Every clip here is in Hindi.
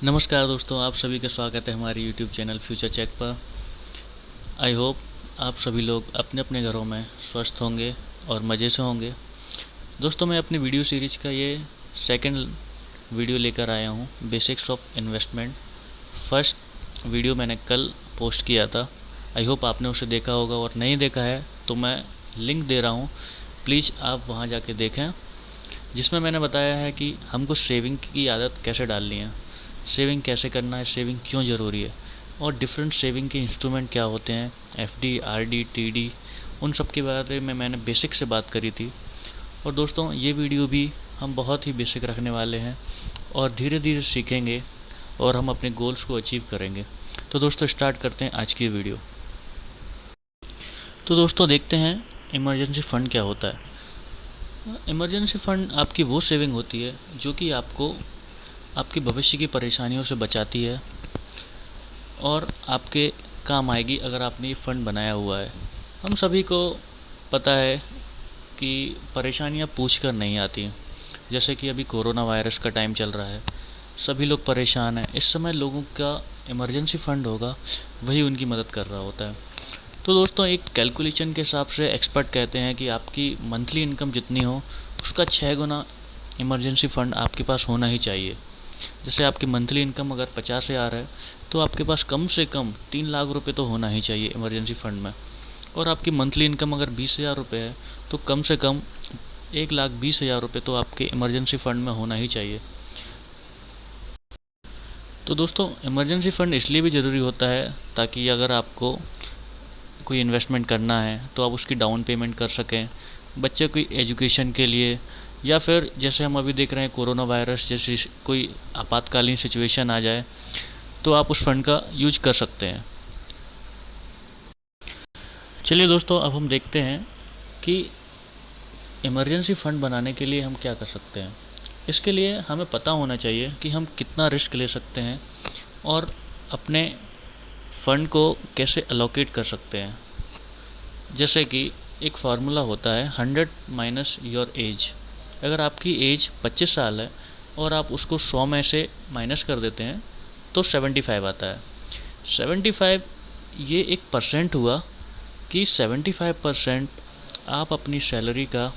नमस्कार दोस्तों, आप सभी का स्वागत है हमारे यूट्यूब चैनल फ्यूचर चेक पर। आई होप आप सभी लोग अपने अपने घरों में स्वस्थ होंगे और मज़े से होंगे। दोस्तों, मैं अपनी वीडियो सीरीज का ये सेकंड वीडियो लेकर आया हूँ, basics of investment. First video मैंने कल पोस्ट किया था। आई होप आपने उसे देखा होगा, और नहीं देखा है तो मैं लिंक दे रहा हूँ, प्लीज़ आप वहाँ जाके देखें, जिसमें मैंने बताया है कि हमको सेविंग की आदत कैसे डालनी है, सेविंग कैसे करना है, सेविंग क्यों ज़रूरी है, और डिफरेंट सेविंग के इंस्ट्रूमेंट क्या होते हैं, एफडी, आरडी, टीडी, उन सब के बारे में मैंने बेसिक से बात करी थी। और दोस्तों, ये वीडियो भी हम बहुत ही बेसिक रखने वाले हैं और धीरे धीरे सीखेंगे और हम अपने गोल्स को अचीव करेंगे। तो दोस्तों, स्टार्ट करते हैं आज की वीडियो। तो दोस्तों, देखते हैं इमरजेंसी फ़ंड क्या होता है। इमरजेंसी फ़ंड आपकी वो सेविंग होती है जो कि आपको आपकी भविष्य की परेशानियों से बचाती है और आपके काम आएगी अगर आपने ये फ़ंड बनाया हुआ है। हम सभी को पता है कि परेशानियाँ पूछ कर नहीं आती। जैसे कि अभी कोरोना वायरस का टाइम चल रहा है, सभी लोग परेशान हैं। इस समय लोगों का इमरजेंसी फ़ंड होगा, वही उनकी मदद कर रहा होता है। तो दोस्तों, एक कैलकुलेशन के हिसाब से एक्सपर्ट कहते हैं कि आपकी मंथली इनकम जितनी हो, उसका 6 गुना इमरजेंसी फ़ंड आपके पास होना ही चाहिए। जैसे आपकी मंथली इनकम अगर 50,000 है, तो आपके पास कम से कम 3 लाख रुपए तो होना ही चाहिए इमरजेंसी फ़ंड में। और आपकी मंथली इनकम अगर 20,000 रुपये है, तो कम से कम 1,20,000 रुपये तो आपके इमरजेंसी फ़ंड में होना ही चाहिए। तो दोस्तों, इमरजेंसी फ़ंड इसलिए भी ज़रूरी होता है ताकि अगर आपको कोई इन्वेस्टमेंट करना है तो आप उसकी डाउन पेमेंट कर सकें, बच्चे की एजुकेशन के लिए, या फिर जैसे हम अभी देख रहे हैं कोरोना वायरस जैसी कोई आपातकालीन सिचुएशन आ जाए तो आप उस फंड का यूज कर सकते हैं। चलिए दोस्तों, अब हम देखते हैं कि इमरजेंसी फ़ंड बनाने के लिए हम क्या कर सकते हैं। इसके लिए हमें पता होना चाहिए कि हम कितना रिस्क ले सकते हैं और अपने फ़ंड को कैसे अलोकेट कर सकते हैं। जैसे कि एक फार्मूला होता है 100 माइनस योर एज। अगर आपकी एज 25 साल है और आप उसको 100 में से माइनस कर देते हैं तो 75 आता है। 75 ये एक परसेंट हुआ कि 75% आप अपनी सैलरी का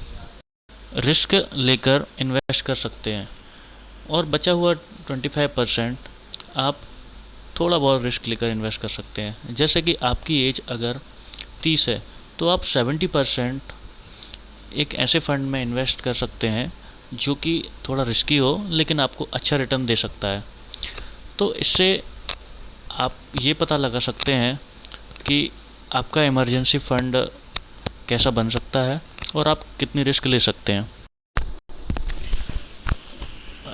रिस्क लेकर इन्वेस्ट कर सकते हैं, और बचा हुआ 25% आप थोड़ा बहुत रिस्क लेकर इन्वेस्ट कर सकते हैं। जैसे कि आपकी एज अगर 30 है, तो आप 70% एक ऐसे फंड में इन्वेस्ट कर सकते हैं जो कि थोड़ा रिस्की हो लेकिन आपको अच्छा रिटर्न दे सकता है। तो इससे आप ये पता लगा सकते हैं कि आपका इमरजेंसी फ़ंड कैसा बन सकता है और आप कितनी रिस्क ले सकते हैं।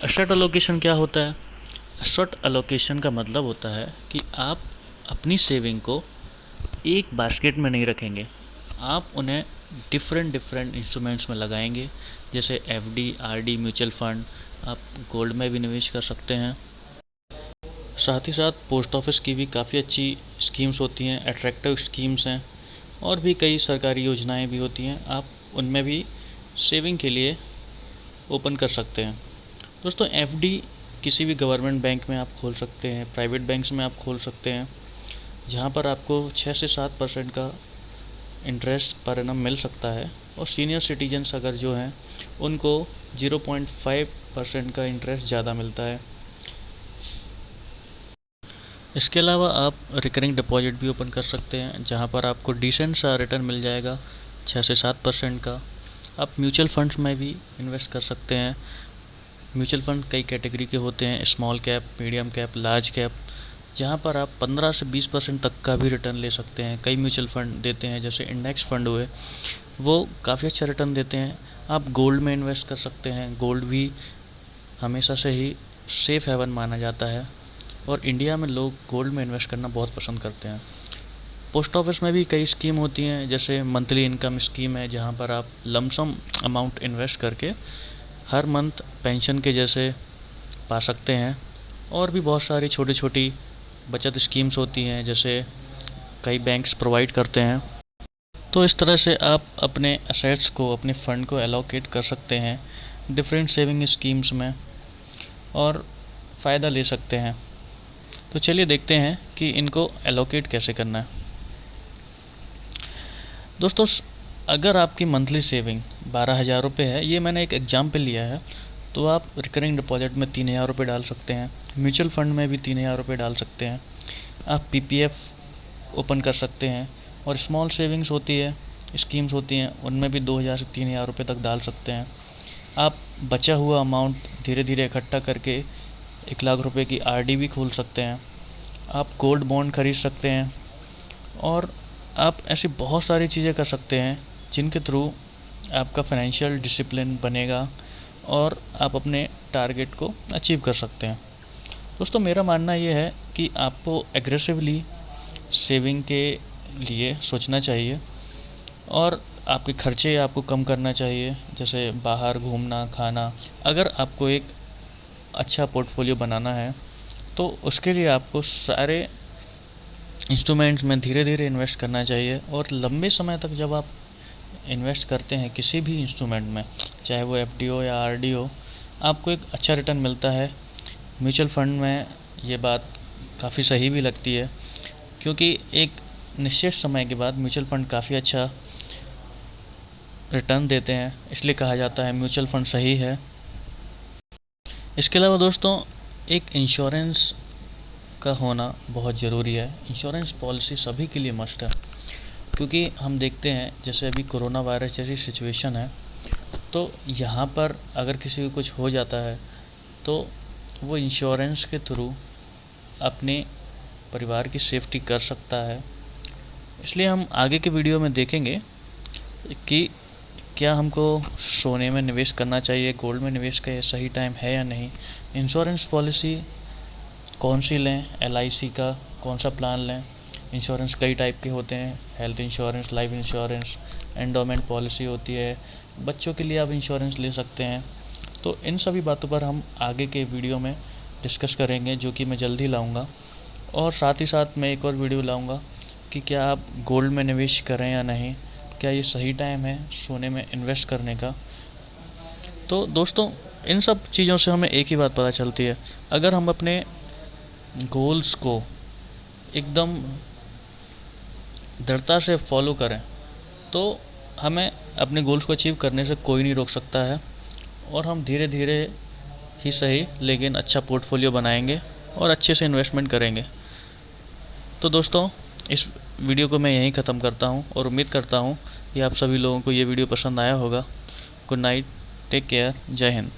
एसेट एलोकेशन क्या होता है? एसेट एलोकेशन का मतलब होता है कि आप अपनी सेविंग को एक बास्केट में नहीं रखेंगे, आप उन्हें डिफरेंट डिफरेंट इंस्ट्रूमेंट्स में लगाएंगे। जैसे एफडी, आरडी, म्यूचुअल फंड, आप गोल्ड में भी निवेश कर सकते हैं। साथ ही साथ पोस्ट ऑफिस की भी काफ़ी अच्छी स्कीम्स होती हैं, अट्रैक्टिव स्कीम्स हैं, और भी कई सरकारी योजनाएं भी होती हैं, आप उनमें भी सेविंग के लिए ओपन कर सकते हैं। दोस्तों, एफडी किसी भी गवर्नमेंट बैंक में आप खोल सकते हैं, प्राइवेट बैंक्स में आप खोल सकते हैं, जहाँ पर आपको 6 से 7% का इंटरेस्ट पर एनम मिल सकता है। और सीनियर सिटीजन्स अगर जो हैं उनको 0.5% का इंटरेस्ट ज़्यादा मिलता है। इसके अलावा आप रिकरिंग डिपॉजिट भी ओपन कर सकते हैं, जहाँ पर आपको डिसेंट सा रिटर्न मिल जाएगा 6 से 7% का। आप म्यूचुअल फंड्स में भी इन्वेस्ट कर सकते हैं। म्यूचुअल फंड कई कैटेगरी के होते हैं, small cap, medium cap, large cap, जहाँ पर आप 15 से 20% तक का भी रिटर्न ले सकते हैं। कई म्यूचुअल फंड देते हैं, जैसे इंडेक्स फंड हुए, वो काफ़ी अच्छा रिटर्न देते हैं। आप गोल्ड में इन्वेस्ट कर सकते हैं। गोल्ड भी हमेशा से ही सेफ़ हेवन माना जाता है और इंडिया में लोग गोल्ड में इन्वेस्ट करना बहुत पसंद करते हैं। पोस्ट ऑफिस में भी कई स्कीम होती हैं, जैसे मंथली इनकम स्कीम है, जहाँ पर आप लमसम अमाउंट इन्वेस्ट करके हर मंथ पेंशन के जैसे पा सकते हैं। और भी बहुत सारी छोटी छोटी बचत स्कीम्स होती हैं, जैसे कई बैंक्स प्रोवाइड करते हैं। तो इस तरह से आप अपने असेट्स को, अपने फ़ंड को एलोकेट कर सकते हैं डिफरेंट सेविंग स्कीम्स में। और फ़ायदा ले सकते हैं। तो चलिए देखते हैं कि इनको एलोकेट कैसे करना है। दोस्तों, अगर आपकी मंथली सेविंग 12,000 रुपये है, ये मैंने एक एग्जाम्पल लिया है, तो आप रिकरिंग डिपॉजिट में 3,000 रुपये डाल सकते हैं, म्यूचुअल फंड में भी 3,000 रुपये डाल सकते हैं, आप पीपीएफ ओपन कर सकते हैं, और स्मॉल सेविंग्स होती है, स्कीम्स होती हैं, उनमें भी 2,000 से 3,000 रुपये तक डाल सकते हैं। आप बचा हुआ अमाउंट धीरे धीरे इकट्ठा करके 1,00,000 रुपये की आरडी भी खोल सकते हैं। आप गोल्ड बॉन्ड खरीद सकते हैं, और आप ऐसी बहुत सारी चीज़ें कर सकते हैं जिनके थ्रू आपका फाइनेंशियल डिसिप्लिन बनेगा और आप अपने टारगेट को अचीव कर सकते हैं। दोस्तों, मेरा मानना ये है कि आपको एग्रेसिवली सेविंग के लिए सोचना चाहिए, और आपके खर्चे आपको कम करना चाहिए, जैसे बाहर घूमना, खाना। अगर आपको एक अच्छा पोर्टफोलियो बनाना है तो उसके लिए आपको सारे इंस्ट्रूमेंट्स में धीरे धीरे इन्वेस्ट करना चाहिए, और लंबे समय तक जब आप इन्वेस्ट करते हैं किसी भी इंस्ट्रूमेंट में, चाहे वो एफडी हो या आरडी हो, आपको एक अच्छा रिटर्न मिलता है। म्यूचुअल फंड में ये बात काफ़ी सही भी लगती है, क्योंकि एक निश्चित समय के बाद म्यूचुअल फंड काफ़ी अच्छा रिटर्न देते हैं, इसलिए कहा जाता है म्यूचुअल फंड सही है। इसके अलावा दोस्तों, एक इंश्योरेंस का होना बहुत ज़रूरी है। इंश्योरेंस पॉलिसी सभी के लिए मस्ट है, क्योंकि हम देखते हैं जैसे अभी कोरोना वायरस जैसी सिचुएशन है, तो यहाँ पर अगर किसी को कुछ हो जाता है तो वो इंश्योरेंस के थ्रू अपने परिवार की सेफ्टी कर सकता है। इसलिए हम आगे के वीडियो में देखेंगे कि क्या हमको सोने में निवेश करना चाहिए, गोल्ड में निवेश का सही टाइम है या नहीं, इंश्योरेंस पॉलिसी कौन सी लें, एलआईसी का कौन सा प्लान लें। इंश्योरेंस कई टाइप के होते हैं, health insurance, life insurance, endowment policy होती है, बच्चों के लिए आप इंश्योरेंस ले सकते हैं। तो इन सभी बातों पर हम आगे के वीडियो में डिस्कस करेंगे, जो कि मैं जल्दी लाऊंगा। और साथ ही साथ मैं एक और वीडियो लाऊंगा कि क्या आप गोल्ड में निवेश करें या नहीं, क्या ये सही टाइम है सोने में इन्वेस्ट करने का। तो दोस्तों, इन सब चीज़ों से हमें एक ही बात पता चलती है, अगर हम अपने गोल्स को एकदम दृढ़ता से फॉलो करें तो हमें अपने गोल्स को अचीव करने से कोई नहीं रोक सकता है, और हम धीरे धीरे ही सही लेकिन अच्छा पोर्टफोलियो बनाएंगे और अच्छे से इन्वेस्टमेंट करेंगे। तो दोस्तों, इस वीडियो को मैं यहीं ख़त्म करता हूँ, और उम्मीद करता हूँ कि आप सभी लोगों को ये वीडियो पसंद आया होगा। गुड नाइट, टेक केयर, जय हिंद।